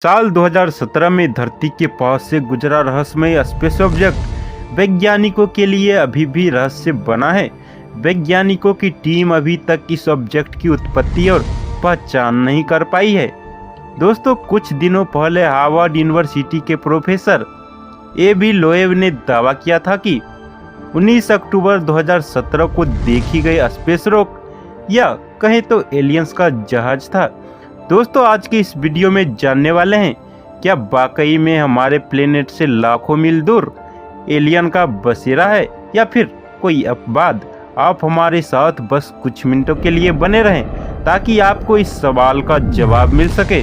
साल 2017 में धरती के पास से गुजरा रहस्यमय स्पेस ऑब्जेक्ट वैज्ञानिकों के लिए अभी भी रहस्य बना है। वैज्ञानिकों की टीम अभी तक इस ऑब्जेक्ट की उत्पत्ति और पहचान नहीं कर पाई है। दोस्तों, कुछ दिनों पहले हार्वर्ड यूनिवर्सिटी के प्रोफेसर एबी लोएव ने दावा किया था कि 19 अक्टूबर 2017 को देखी गई स्पेस रॉक या कहें तो एलियंस का जहाज था। दोस्तों, आज के इस वीडियो में जानने वाले हैं क्या वाकई में हमारे प्लेनेट से लाखों मील दूर एलियन का बसेरा है या फिर कोई अपवाद। आप हमारे साथ बस कुछ मिनटों के लिए बने रहें ताकि आपको इस सवाल का जवाब मिल सके।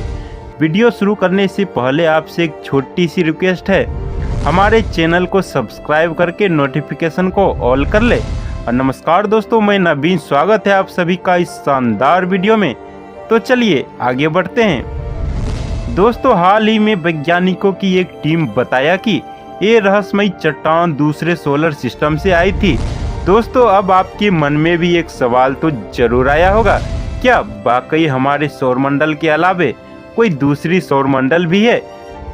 वीडियो शुरू करने से पहले आपसे एक छोटी सी रिक्वेस्ट है, हमारे चैनल को सब्सक्राइब करके नोटिफिकेशन को ऑल कर ले। और नमस्कार दोस्तों, मैं नवीन, स्वागत है आप सभी का इस शानदार वीडियो में। तो चलिए आगे बढ़ते हैं। दोस्तों, हाल ही में वैज्ञानिकों की एक टीम बताया कि ये रहस्यमय चट्टान दूसरे सोलर सिस्टम से आई थी। दोस्तों, अब आपके मन में भी एक सवाल तो जरूर आया होगा, क्या वाकई हमारे सौरमंडल के अलावे कोई दूसरी सौरमंडल भी है?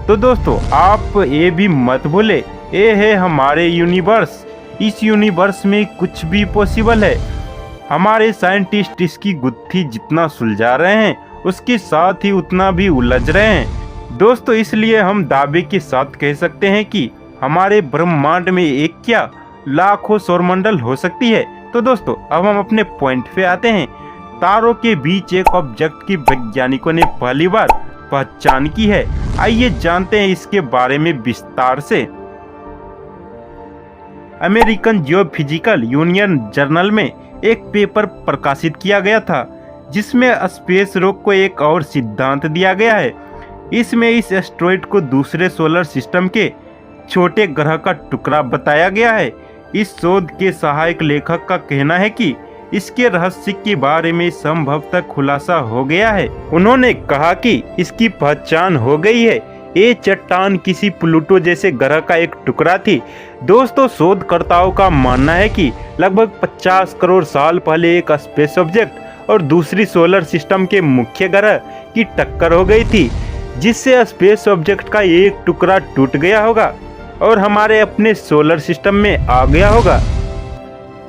तो दोस्तों, आप ये भी मत भूले, ये है हमारे यूनिवर्स। इस यूनिवर्स में कुछ भी पॉसिबल है। हमारे साइंटिस्ट इसकी गुत्थी जितना सुलझा रहे हैं, उसके साथ ही उतना भी उलझ रहे हैं। दोस्तों, इसलिए हम दावे के साथ कह सकते हैं कि हमारे ब्रह्मांड में एक क्या लाखों सौरमंडल हो सकती है। तो दोस्तों, अब हम अपने पॉइंट पे आते हैं। तारों के बीच एक ऑब्जेक्ट की वैज्ञानिकों ने पहली बार पहचान की है। आइए जानते हैं इसके बारे में विस्तार से। अमेरिकन जियोफिजिकल यूनियन जर्नल में एक पेपर प्रकाशित किया गया था जिसमें स्पेस रॉक को एक और सिद्धांत दिया गया है। इसमें इस एस्टेरॉयड को दूसरे सोलर सिस्टम के छोटे ग्रह का टुकड़ा बताया गया है। इस शोध के सहायक लेखक का कहना है कि इसके रहस्य के बारे में संभवतः खुलासा हो गया है। उन्होंने कहा कि इसकी पहचान हो गई है। ये चट्टान किसी प्लूटो जैसे ग्रह का एक टुकड़ा थी। दोस्तों, शोधकर्ताओं का मानना है कि लगभग 50 करोड़ साल पहले एक स्पेस ऑब्जेक्ट और दूसरी सोलर सिस्टम के मुख्य ग्रह की टक्कर हो गई थी, जिससे स्पेस ऑब्जेक्ट का एक टुकड़ा टूट गया होगा और हमारे अपने सोलर सिस्टम में आ गया होगा।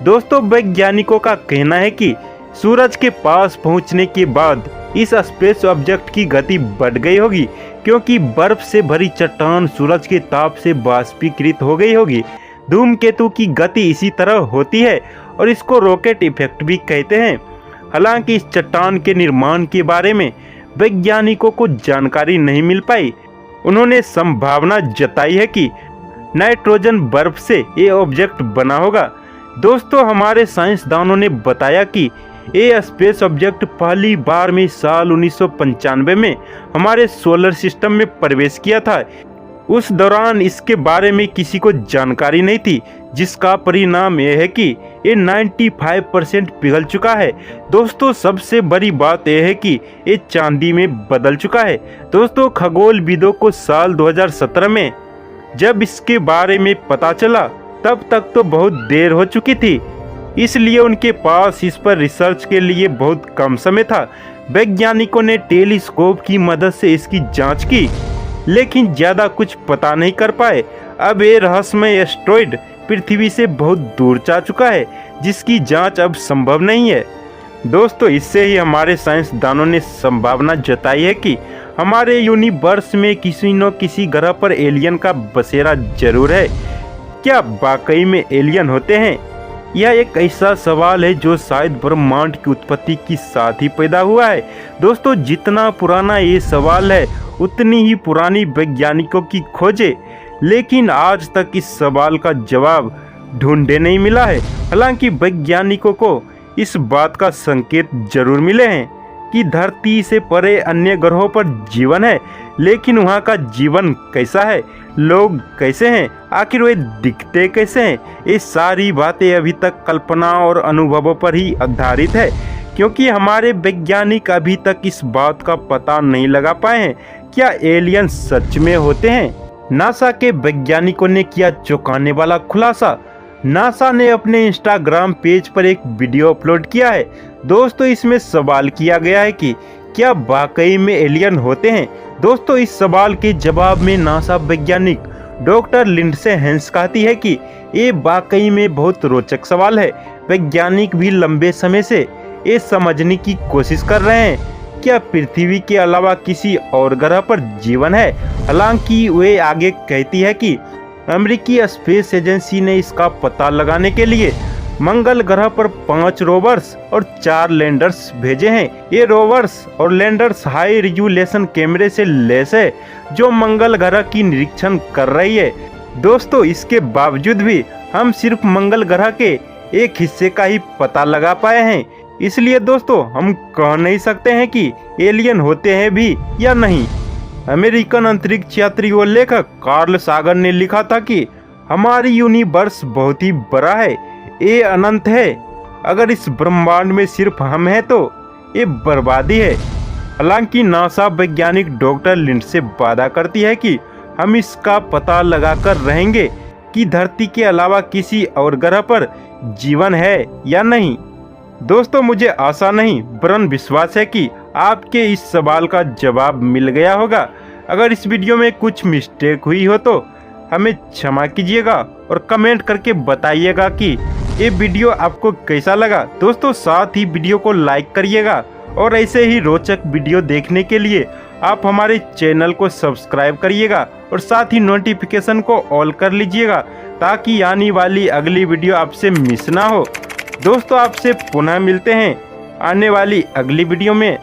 दोस्तों, वैज्ञानिकों का कहना है कि सूरज के पास पहुंचने के बाद इस स्पेस ऑब्जेक्ट की गति बढ़ गई होगी, क्योंकि बर्फ से भरी चट्टान सूरज के ताप से बाष्पीकृत हो गई होगी। धूमकेतु की गति इसी तरह होती है और इसको रॉकेट इफेक्ट भी कहते हैं। हालांकि इस चट्टान के निर्माण के बारे में वैज्ञानिकों को जानकारी नहीं मिल पाई। उन्होंने संभावना जताई है कि नाइट्रोजन बर्फ से ये ऑब्जेक्ट बना होगा। दोस्तों, हमारे साइंसदानों ने बताया कि ये स्पेस ऑब्जेक्ट पहली बार में साल 1995 में हमारे सोलर सिस्टम में प्रवेश किया था। उस दौरान इसके बारे में किसी को जानकारी नहीं थी, जिसका परिणाम यह है कि ये 95% पिघल चुका है। दोस्तों, सबसे बड़ी बात यह है कि ये चांदी में बदल चुका है। दोस्तों, खगोलविदों को साल 2017 में जब इसके बारे में पता चला, तब तक तो बहुत देर हो चुकी थी, इसलिए उनके पास इस पर रिसर्च के लिए बहुत कम समय था। वैज्ञानिकों ने टेलीस्कोप की मदद से इसकी जांच की, लेकिन ज़्यादा कुछ पता नहीं कर पाए। अब ये रहस्यमय एस्टेरॉयड पृथ्वी से बहुत दूर जा चुका है, जिसकी जांच अब संभव नहीं है। दोस्तों, इससे ही हमारे साइंसदानों ने संभावना जताई है कि हमारे यूनिवर्स में किसी न किसी ग्रह पर एलियन का बसेरा जरूर है। क्या वाकई में एलियन होते हैं? यह एक ऐसा सवाल है जो शायद ब्रह्मांड की उत्पत्ति के साथ ही पैदा हुआ है। दोस्तों, जितना पुराना ये सवाल है, उतनी ही पुरानी वैज्ञानिकों की खोजें, लेकिन आज तक इस सवाल का जवाब ढूंढे नहीं मिला है। हालांकि वैज्ञानिकों को इस बात का संकेत जरूर मिले हैं कि धरती से परे अन्य ग्रहों पर जीवन है, लेकिन वहाँ का जीवन कैसा है, लोग कैसे हैं, आखिर वे दिखते कैसे हैं, ये सारी बातें अभी तक कल्पना और अनुभवों पर ही आधारित है, क्योंकि हमारे वैज्ञानिक अभी तक इस बात का पता नहीं लगा पाए हैं क्या एलियन सच में होते हैं। नासा के वैज्ञानिकों ने किया चौंकाने वाला खुलासा। नासा ने अपने इंस्टाग्राम पेज पर एक वीडियो अपलोड किया है। दोस्तों, इसमें सवाल किया गया है कि क्या वाकई में एलियन होते हैं? दोस्तों, इस सवाल के जवाब में नासा वैज्ञानिक डॉक्टर लिंडसे हेंस कहती है कि ये वाकई में बहुत रोचक सवाल है। वैज्ञानिक भी लंबे समय से ये समझने की कोशिश कर रहे हैं क्या पृथ्वी के अलावा किसी और ग्रह पर जीवन है। हालांकि वे आगे कहती है कि अमेरिकी स्पेस एजेंसी ने इसका पता लगाने के लिए मंगल ग्रह पर 5 रोवर्स और 4 लैंडर्स भेजे हैं। ये रोवर्स और लैंडर्स हाई रिजोल्यूशन कैमरे से लैस है जो मंगल ग्रह की निरीक्षण कर रही है। दोस्तों, इसके बावजूद भी हम सिर्फ मंगल ग्रह के एक हिस्से का ही पता लगा पाए हैं। इसलिए दोस्तों, हम कह नहीं सकते हैं कि एलियन होते हैं भी या नहीं। अमेरिकन अंतरिक्ष यात्री व लेखक कार्ल सागर ने लिखा था कि हमारी यूनिवर्स बहुत ही बड़ा है, ये अनंत है। अगर इस ब्रह्मांड में सिर्फ हम हैं तो ये बर्बादी है। हालांकि नासा वैज्ञानिक डॉक्टर लिंडसे वादा करती है कि हम इसका पता लगाकर रहेंगे कि धरती के अलावा किसी और ग्रह पर जीवन है या नहीं। दोस्तों, मुझे आशा नहीं वरन विश्वास है कि आपके इस सवाल का जवाब मिल गया होगा। अगर इस वीडियो में कुछ मिस्टेक हुई हो तो हमें क्षमा कीजिएगा और कमेंट करके बताइएगा कि ये वीडियो आपको कैसा लगा। दोस्तों, साथ ही वीडियो को लाइक करिएगा और ऐसे ही रोचक वीडियो देखने के लिए आप हमारे चैनल को सब्सक्राइब करिएगा और साथ ही नोटिफिकेशन को ऑल कर लीजिएगा ताकि आने वाली अगली वीडियो आपसे मिस ना हो। दोस्तों, आपसे पुनः मिलते हैं आने वाली अगली वीडियो में।